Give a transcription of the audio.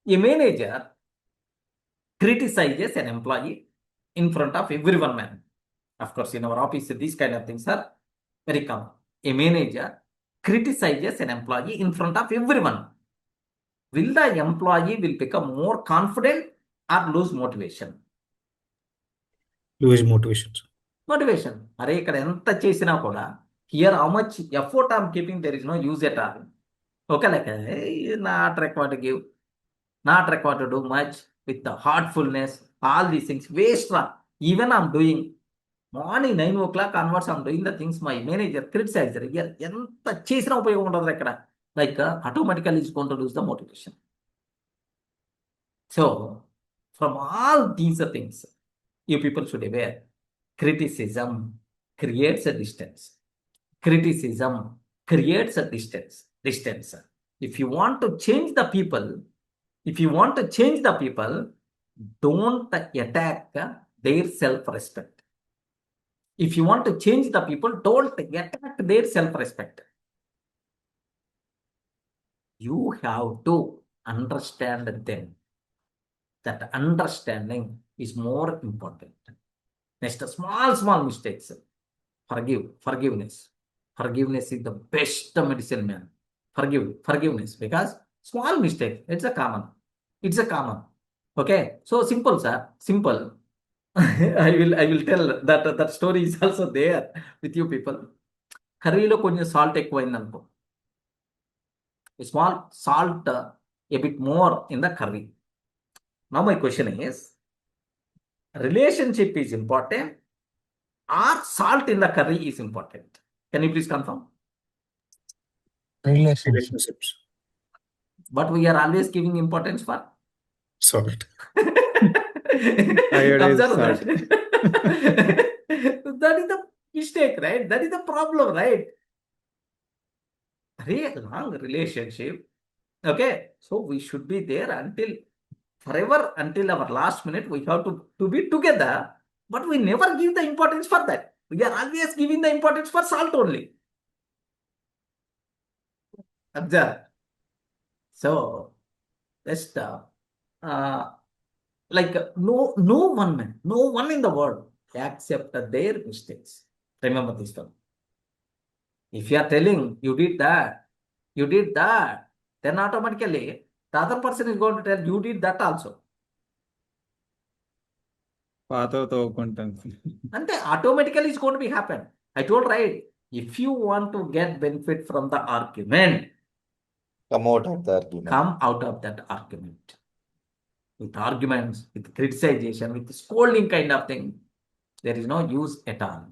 A manager criticizes an employee in front of everyone, man. Of course, in our office, these kind of things are very common. A manager criticizes an employee in front of everyone. Will the employee will become more confident or lose motivation? Lose motivation. Motivation. Are ikkada enta chesina kuda, here how much effort I'm keeping, there is no use at all. Okay, like not required to give, not required to do much with the heartfulness, all these things waste. Even I'm doing morning 9 o'clock onwards, I'm doing the things my manager criticized. ఎంత చేసినా ఉపయోగం ఉండదు అక్కడ. Like automatically is going to lose the motivation. So from all these things, you people should aware, criticism creates a distance. Criticism creates a distance. If you want to change the people, don't attack their self-respect. If you want to change the people, don't attack their self-respect. You have to understand them. That understanding is more important. Next, small mistakes. Forgiveness. Forgiveness is the best medicine, man. Forgiveness. Because small mistake, it's a common. Okay. So simple, sir. Simple. I will tell that story is also there with you people. కర్రీలో కొంచెం salt ఎక్కువైంది అనుకో, small salt a bit more in the curry. Now my question is, relationship is important or salt in the curry is important? Can you please confirm? Relationships. But we are always giving importance for Salt. observe Salt. that is the mistake, right? That is the problem, right? Long relationship. Okay, so we should be there until forever, until our last minute. We have to be together, but we never give the importance for that. We are always giving the importance for salt only. Observe. So just like no one in the world accept their mistakes. Remember this one. If you are telling you did that, then automatically the other person is going to tell you did that also. And automatically it's going to be happen. I told, right? If you want to get benefit from the argument, Come out of the argument. come out of that argument. With arguments, with criticization, with scolding kind of thing, there is no use at all.